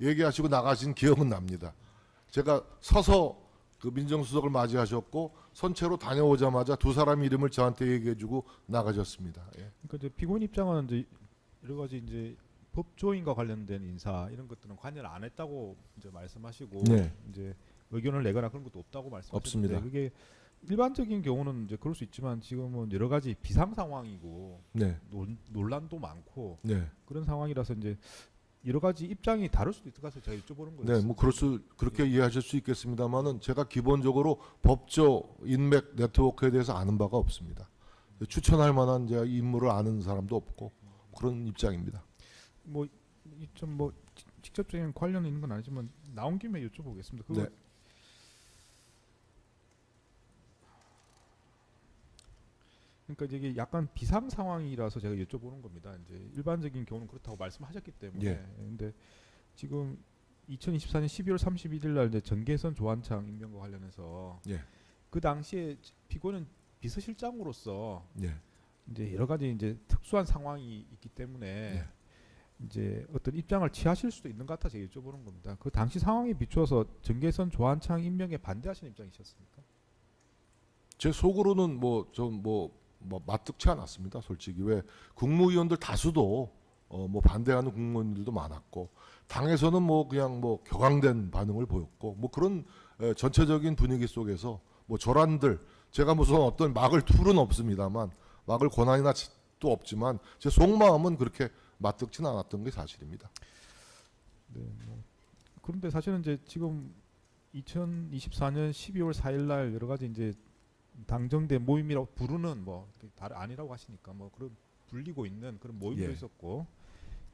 얘기하시고 나가신 기억은 납니다. 제가 서서 그 민정수석을 맞이하셨고 선체로 다녀오자마자 두 사람 이름을 저한테 얘기해주고 나가셨습니다. 예. 그러니까 이제 피고인 입장은 이제 여러 가지 이제 법조인과 관련된 인사 이런 것들은 관여를 안 했다고 이제 말씀하시고 네. 이제 의견을 내거나 그런 것도 없다고 말씀하셨는데 없습니다. 그게 일반적인 경우는 이제 그럴 수 있지만 지금은 여러 가지 비상 상황이고 네. 논란도 많고 네. 그런 상황이라서 이제 여러 가지 입장이 다를 수도 있을 것 같아서 제가 여쭤보는 거예요. 네, 뭐 그렇게 이해하실 수 있겠습니다만은 제가 기본적으로 법조 인맥 네트워크에 대해서 아는 바가 없습니다. 추천할 만한 제가 인물을 아는 사람도 없고 그런 입장입니다. 뭐 직접적인 관련 있는 건 아니지만 나온 김에 여쭤보겠습니다. 그거 네. 그러니까 이게 약간 비상 상황이라서 제가 여쭤보는 겁니다. 이제 일반적인 경우는 그렇다고 말씀하셨기 때문에. 예. 근데 지금 2024년 12월 31일 날 이제 정계선 조한창 임명과 관련해서 예. 그 당시에 피고는 비서실장으로서 예. 이제 여러 가지 이제 특수한 상황이 있기 때문에 예. 이제 어떤 입장을 취하실 수도 있는 것 같아서 여쭤보는 겁니다. 그 당시 상황에 비추어서 정계선 조한창 임명에 반대하시는 입장이셨습니까? 제 속으로는 맞득치 않았습니다. 솔직히 왜 국무위원들 다수도 뭐 반대하는 국무위원들도 많았고 당에서는 뭐 그냥 뭐 격앙된 반응을 보였고 뭐 그런 전체적인 분위기 속에서 뭐 저란들 제가 무슨 어떤 막을 툴은 없습니다만 막을 권한이나 또 없지만 제 속마음은 그렇게 맞득치는 않았던 게 사실입니다. 네. 그런데 사실은 이제 지금 2024년 12월 4일 날 여러 가지 이제 당정대 모임이라고 부르는 뭐 다른 아니라고 하시니까 뭐 그런 불리고 있는 그런 모임도 예. 있었고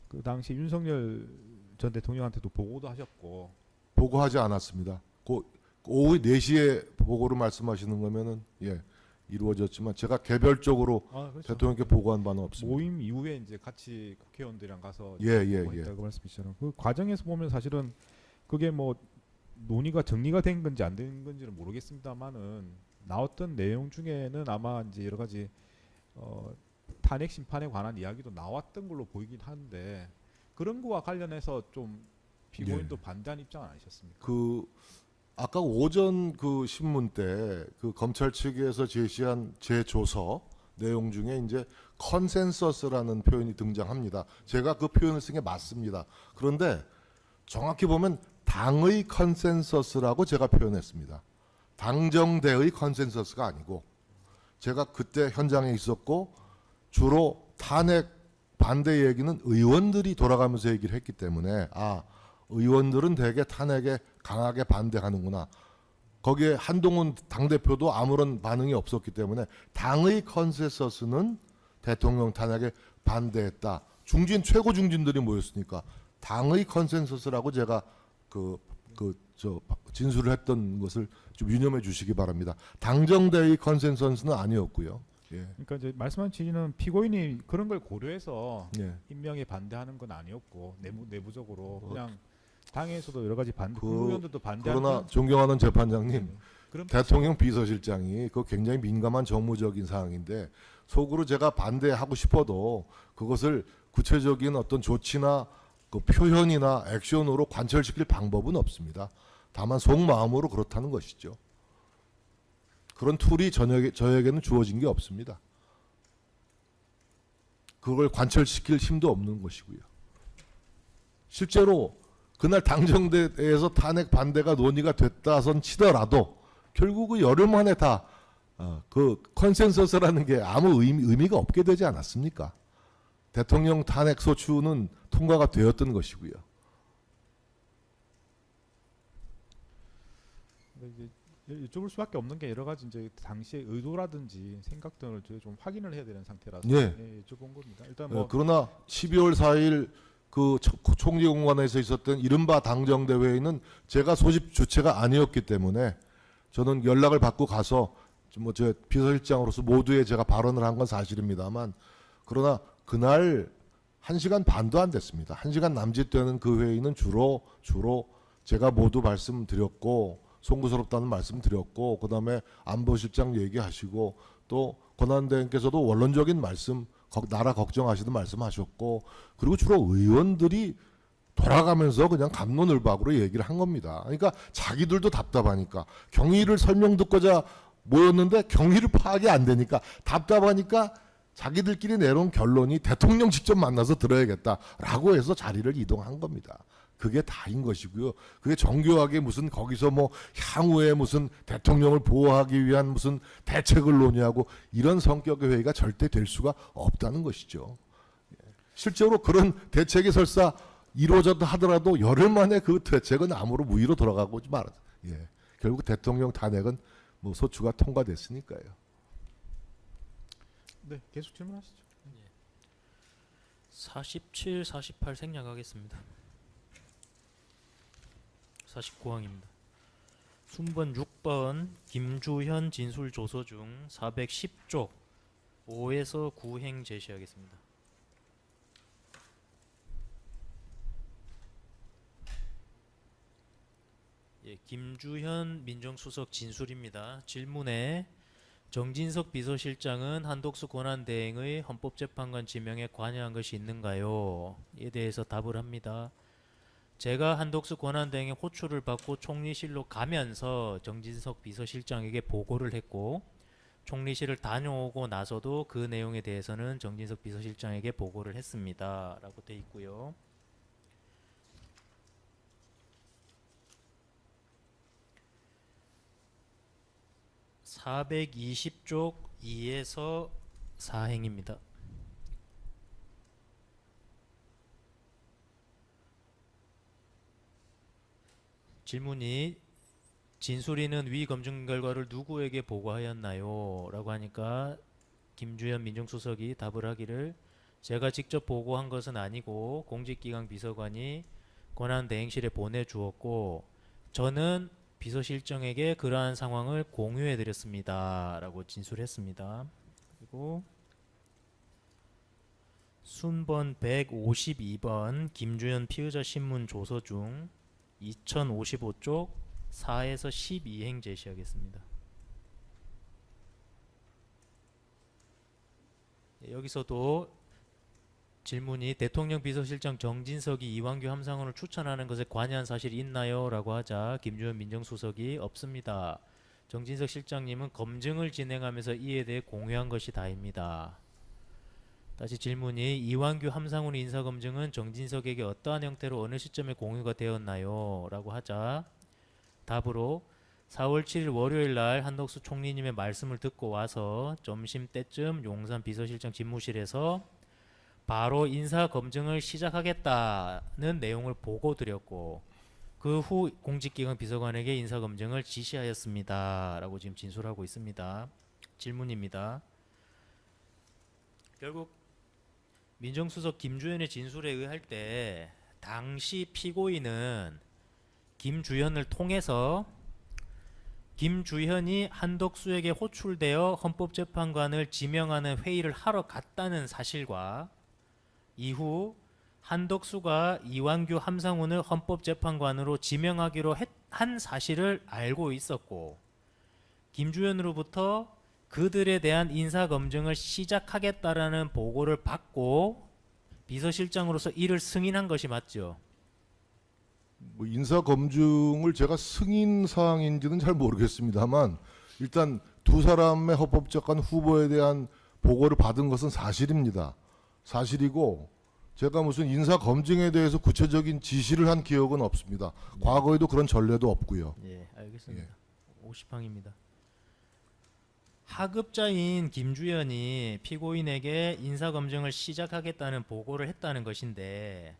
그 당시 윤석열 전 대통령한테도 보고도 하셨고 보고하지 않았습니다. 오후 4시에 보고를 말씀하시는 거면은 예 이루어졌지만 제가 개별적으로 그렇죠. 대통령께 보고한 바는 없습니다. 모임 이후에 이제 같이 국회의원들이랑 가서 예. 그 말씀이시잖아요. 그 과정에서 보면 사실은 그게 뭐 논의가 정리가 된 건지 안 된 건지는 모르겠습니다만은 나왔던 내용 중에는 아마 이제 여러 가지 탄핵 심판에 관한 이야기도 나왔던 걸로 보이긴 하는데 그런 거와 관련해서 좀 피고인도 반대한 입장은 아니셨습니까? 아까 오전 그 신문 때 그 검찰 측에서 제시한 제 조서 내용 중에 이제 컨센서스라는 표현이 등장합니다. 제가 그 표현을 쓴 게 맞습니다. 그런데 정확히 보면 당의 컨센서스라고 제가 표현했습니다. 당정대의 컨센서스가 아니고 제가 그때 현장에 있었고 주로 탄핵 반대 얘기는 의원들이 돌아가면서 얘기를 했기 때문에 의원들은 대개 탄핵에 강하게 반대하는구나. 거기에 한동훈 당대표도 아무런 반응이 없었기 때문에 당의 컨센서스는 대통령 탄핵에 반대했다. 최고 중진들이 모였으니까 당의 컨센서스라고 제가 진술을 했던 것을 좀 유념해 주시기 바랍니다. 당정대의 컨센서스는 아니었고요. 예. 그러니까 이제 말씀하신 취지는 피고인이 그런 걸 고려해서 예. 임명에 반대하는 건 아니었고 내부적으로 그냥 당에서도 여러 가지 국무위원들도 반대하는 그러나 존경하는 재판장님, 그런 대통령 비서실장이 그 굉장히 민감한 정무적인 사항인데 속으로 제가 반대하고 싶어도 그것을 구체적인 어떤 조치나 그 표현이나 액션으로 관철시킬 방법은 없습니다. 다만 속마음으로 그렇다는 것이죠. 그런 툴이 저에게는 주어진 게 없습니다. 그걸 관철시킬 힘도 없는 것이고요. 실제로 그날 당정대에서 탄핵 반대가 논의가 됐다선 치더라도 결국 그 열흘 만에 다 그 컨센서스라는 게 아무 의미가 없게 되지 않았습니까? 대통령 탄핵 소추는 통과가 되었던 것이고요. 이제 여쭤볼 수밖에 없는 게 여러 가지 이제 당시의 의도라든지 생각 등을 저희 좀 확인을 해야 되는 상태라서 여쭤본 겁니다. 일단 뭐 그러나 12월 4일 그 총리공관에서 있었던 이른바 당정대 회의는 제가 소집 주체가 아니었기 때문에 저는 연락을 받고 가서 제 비서실장으로서 모두에 제가 발언을 한 건 사실입니다만 그러나 그날 1시간 반도 안 됐습니다. 1시간 남짓 되는 그 회의는 주로 제가 모두 말씀드렸고 송구스럽다는 말씀드렸고 그다음에 안보실장 얘기하시고 또 권한대행께서도 원론적인 말씀 나라 걱정하시는 말씀하셨고 그리고 주로 의원들이 돌아가면서 그냥 갑론을박으로 얘기를 한 겁니다. 그러니까 자기들도 답답하니까 경위를 설명 듣고자 모였는데 경위를 파악이 안 되니까 답답하니까 자기들끼리 내놓은 결론이 대통령 직접 만나서 들어야겠다라고 해서 자리를 이동한 겁니다. 그게 다인 것이고요. 그게 정교하게 무슨 거기서 뭐 향후에 무슨 대통령을 보호하기 위한 무슨 대책을 논의하고 이런 성격의 회의가 절대 될 수가 없다는 것이죠. 실제로 그런 대책이 설사 이루어졌다 하더라도 열흘 만에 그 대책은 아무로 무의로 돌아가고 말았. 예. 결국 대통령 탄핵은 뭐 소추가 통과됐으니까요. 네, 계속 질문하시죠. 47, 48 생략하겠습니다. 49항입니다. 순번 6번 김주현 진술 조서 중 410쪽 5에서 9행 제시하겠습니다. 예, 김주현 민정수석 진술입니다. 질문에 정진석 비서실장은 한독수 권한대행의 헌법재판관 지명에 관여한 것이 있는가요? 에 대해서 답을 합니다. 제가 한독수 권한대행의 호출을 받고 총리실로 가면서 정진석 비서실장에게 보고를 했고 총리실을 다녀오고 나서도 그 내용에 대해서는 정진석 비서실장에게 보고를 했습니다. 라고 돼 있고요. (420쪽) 2에서 4행입니다. 질문이 진술인은 위 검증 결과를 누구에게 보고하였나요? 라고 하니까 김주현 민정수석이 답을 하기를 제가 직접 보고한 것은 아니고 공직기강 비서관이 권한대행실에 보내주었고 저는 비서실장에게 그러한 상황을 공유해드렸습니다. 라고 진술했습니다. 그리고 순번 152번 김주현 피의자 신문 조서 중 2055쪽 4에서 12행 제시하겠습니다. 여기서도 질문이 대통령 비서실장 정진석이 이완규 함상훈을 추천하는 것에 관여한 사실이 있나요? 라고 하자 김주현 민정수석이 없습니다. 정진석 실장님은 검증을 진행하면서 이에 대해 공유한 것이 다입니다. 다시 질문이 이완규 함상훈 인사검증은 정진석에게 어떠한 형태로 어느 시점에 공유가 되었나요? 라고 하자 답으로 4월 7일 월요일 날 한덕수 총리님의 말씀을 듣고 와서 점심때쯤 용산 비서실장 집무실에서 바로 인사검증을 시작하겠다는 내용을 보고 드렸고 그 후 공직기강 비서관에게 인사검증을 지시하였습니다. 라고 지금 진술하고 있습니다. 질문입니다. 결국 민정수석 김주현의 진술에 의할 때 당시 피고인은 김주현을 통해서 김주현이 한덕수에게 호출되어 헌법재판관을 지명하는 회의를 하러 갔다는 사실과 이후 한덕수가 이완규 함상훈을 헌법재판관으로 지명하기로 한 사실을 알고 있었고 김주현으로부터 그들에 대한 인사검증을 시작하겠다라는 보고를 받고 비서실장으로서 이를 승인한 것이 맞죠? 뭐 인사 검증을 제가 승인 사항인지는 잘 모르겠습니다만 일단 두 사람의 헌법재판 후보에 대한 보고를 받은 것은 사실입니다. 사실이고 제가 무슨 인사 검증에 대해서 구체적인 지시를 한 기억은 없습니다. 과거에도 그런 전례도 없고요. 예, 알겠습니다. 50항입니다. 하급자인 김주현이 피고인에게 인사검증을 시작하겠다는 보고를 했다는 것인데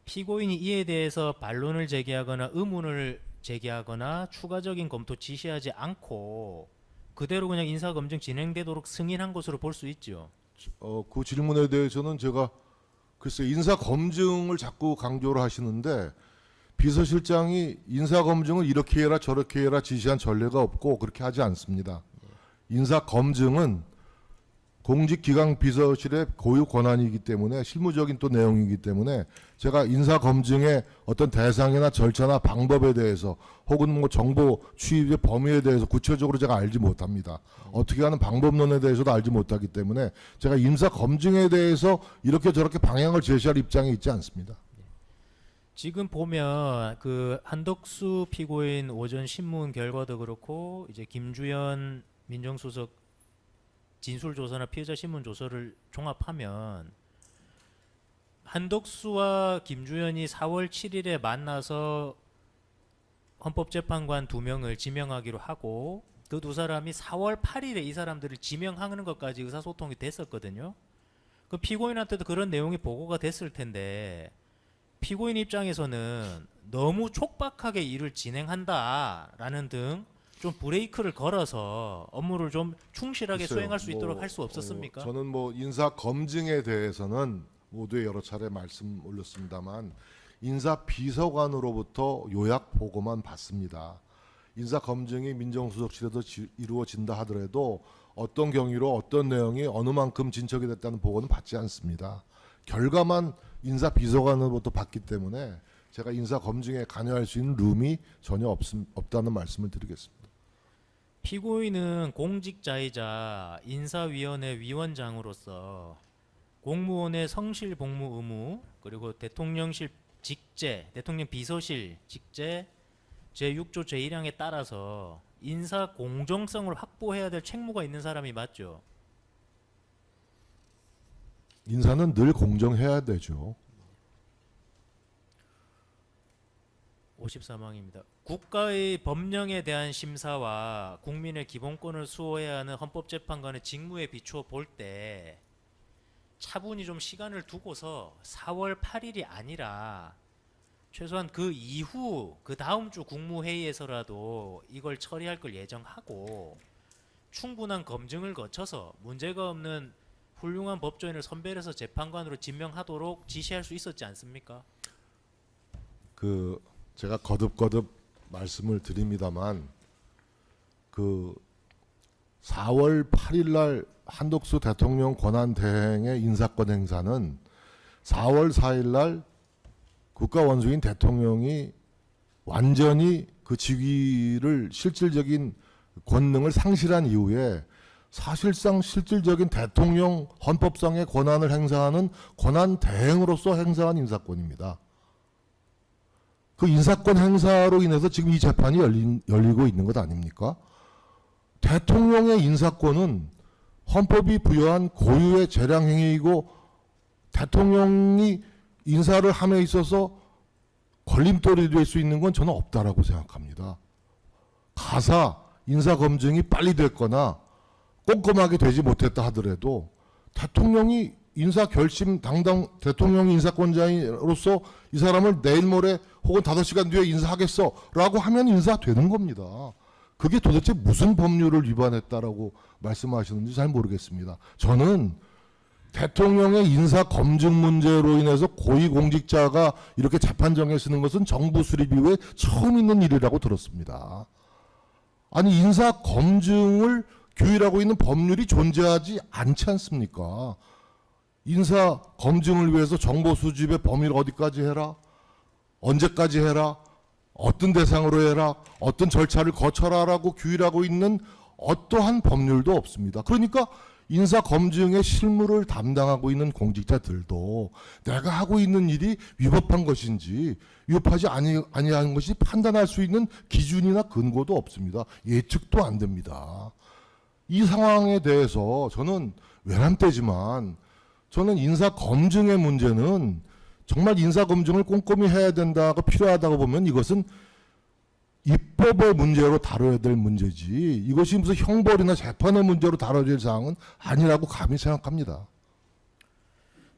피고인이 이에 대해서 반론을 제기하거나 의문을 제기하거나 추가적인 검토 지시하지 않고 그대로 그냥 인사검증 진행되도록 승인한 것으로 볼 수 있죠. 그 질문에 대해서는 제가 글쎄 인사검증을 자꾸 강조를 하시는데 비서실장이 인사검증을 이렇게 해라 저렇게 해라 지시한 전례가 없고 그렇게 하지 않습니다. 인사검증은 공직기강 비서실의 고유 권한이기 때문에 실무적인 또 내용이기 때문에 제가 인사검증의 어떤 대상이나 절차나 방법에 대해서 혹은 뭐 정보 취입의 범위에 대해서 구체적으로 제가 알지 못합니다. 어떻게 하는 방법론에 대해서도 알지 못하기 때문에 제가 인사검증에 대해서 이렇게 저렇게 방향을 제시할 입장에 있지 않습니다. 지금 보면 그 한덕수 피고인 오전 신문 결과도 그렇고 이제 김주현 민정수석 진술 조사나 피해자 신문 조서를 종합하면 한덕수와 김주현이 4월 7일에 만나서 헌법재판관 2명을 지명하기로 하고 그 두 사람이 4월 8일에 이 사람들을 지명하는 것까지 의사소통이 됐었거든요. 그 피고인한테도 그런 내용이 보고가 됐을 텐데 피고인 입장에서는 너무 촉박하게 일을 진행한다라는 등 좀 브레이크를 걸어서 업무를 좀 충실하게 글쎄요, 수행할 수 있도록 할 수 없었습니까? 저는 뭐 인사 검증에 대해서는 모두에 여러 차례 말씀 올렸습니다만 인사 비서관으로부터 요약 보고만 받습니다. 인사 검증이 민정수석실에도 이루어진다 하더라도 어떤 경위로 어떤 내용이 어느 만큼 진척이 됐다는 보고는 받지 않습니다. 결과만 인사 비서관으로부터 받기 때문에 제가 인사 검증에 관여할 수 있는 룸이 전혀 없다는 말씀을 드리겠습니다. 피고인은 공직자이자 인사위원회 위원장으로서 공무원의 성실 복무 의무 그리고 대통령실 직제, 대통령 비서실 직제 제6조 제1항에 따라서 인사 공정성을 확보해야 될 책무가 있는 사람이 맞죠? 인사는 늘 공정해야 되죠. 54망입니다. 국가의 법령에 대한 심사와 국민의 기본권을 수호해야 하는 헌법재판관의 직무에 비추어 볼 때 차분히 좀 시간을 두고서 4월 8일이 아니라 최소한 그 이후 그 다음 주 국무회의에서라도 이걸 처리할 걸 예정하고 충분한 검증을 거쳐서 문제가 없는 훌륭한 법조인을 선별해서 재판관으로 지명하도록 지시할 수 있었지 않습니까? 제가 거듭 말씀을 드립니다만 4월 8일 날 한덕수 대통령 권한 대행의 인사권 행사는 4월 4일 날 국가 원수인 대통령이 완전히 그 직위를 실질적인 권능을 상실한 이후에 사실상 실질적인 대통령 헌법상의 권한을 행사하는 권한 대행으로서 행사한 인사권입니다. 그 인사권 행사로 인해서 지금 이 재판이 열리고 있는 것 아닙니까? 대통령의 인사권은 헌법이 부여한 고유의 재량 행위이고 대통령이 인사를 함에 있어서 걸림돌이 될 수 있는 건 저는 없다라고 생각합니다. 가사 인사 검증이 빨리 됐거나 꼼꼼하게 되지 못했다 하더라도 대통령이 인사 결심 당당 대통령이 인사권자로서 이 사람을 내일 모레 혹은 5시간 뒤에 인사하겠어라고 하면 인사되는 겁니다. 그게 도대체 무슨 법률을 위반했다라고 말씀하시는지 잘 모르겠습니다. 저는 대통령의 인사 검증 문제로 인해서 고위공직자가 이렇게 재판정에 서는 것은 정부 수립 이후에 처음 있는 일이라고 들었습니다. 아니 인사 검증을 규율하고 있는 법률이 존재하지 않지 않습니까? 인사 검증을 위해서 정보 수집의 범위를 어디까지 해라? 언제까지 해라? 어떤 대상으로 해라? 어떤 절차를 거쳐라라고 규율하고 있는 어떠한 법률도 없습니다. 그러니까 인사 검증의 실무를 담당하고 있는 공직자들도 내가 하고 있는 일이 위법한 것인지 위법하지 아니한 것이 판단할 수 있는 기준이나 근거도 없습니다. 예측도 안 됩니다. 이 상황에 대해서 저는 외람되지만 저는 인사 검증의 문제는 정말 인사 검증을 꼼꼼히 해야 된다고 필요하다고 보면 이것은 입법의 문제로 다뤄야 될 문제지 이것이 무슨 형벌이나 재판의 문제로 다뤄질 사항은 아니라고 감히 생각합니다.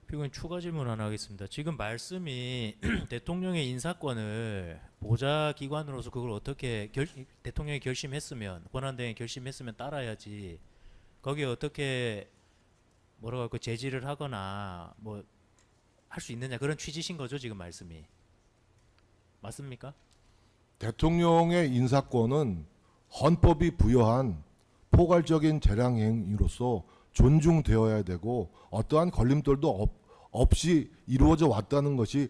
피고인 추가 질문 하나 하겠습니다. 지금 말씀이 대통령의 인사권을 보좌기관으로서 그걸 어떻게 대통령이 결심했으면 권한대행이 결심했으면 따라야지 거기에 어떻게 뭐라고 할까 제지를 하거나 뭐 할 수 있느냐 그런 취지신 거죠 지금 말씀이 맞습니까? 대통령의 인사권은 헌법이 부여한 포괄적인 재량 행위로서 존중되어야 되고 어떠한 걸림돌도 없이 이루어져 왔다는 것이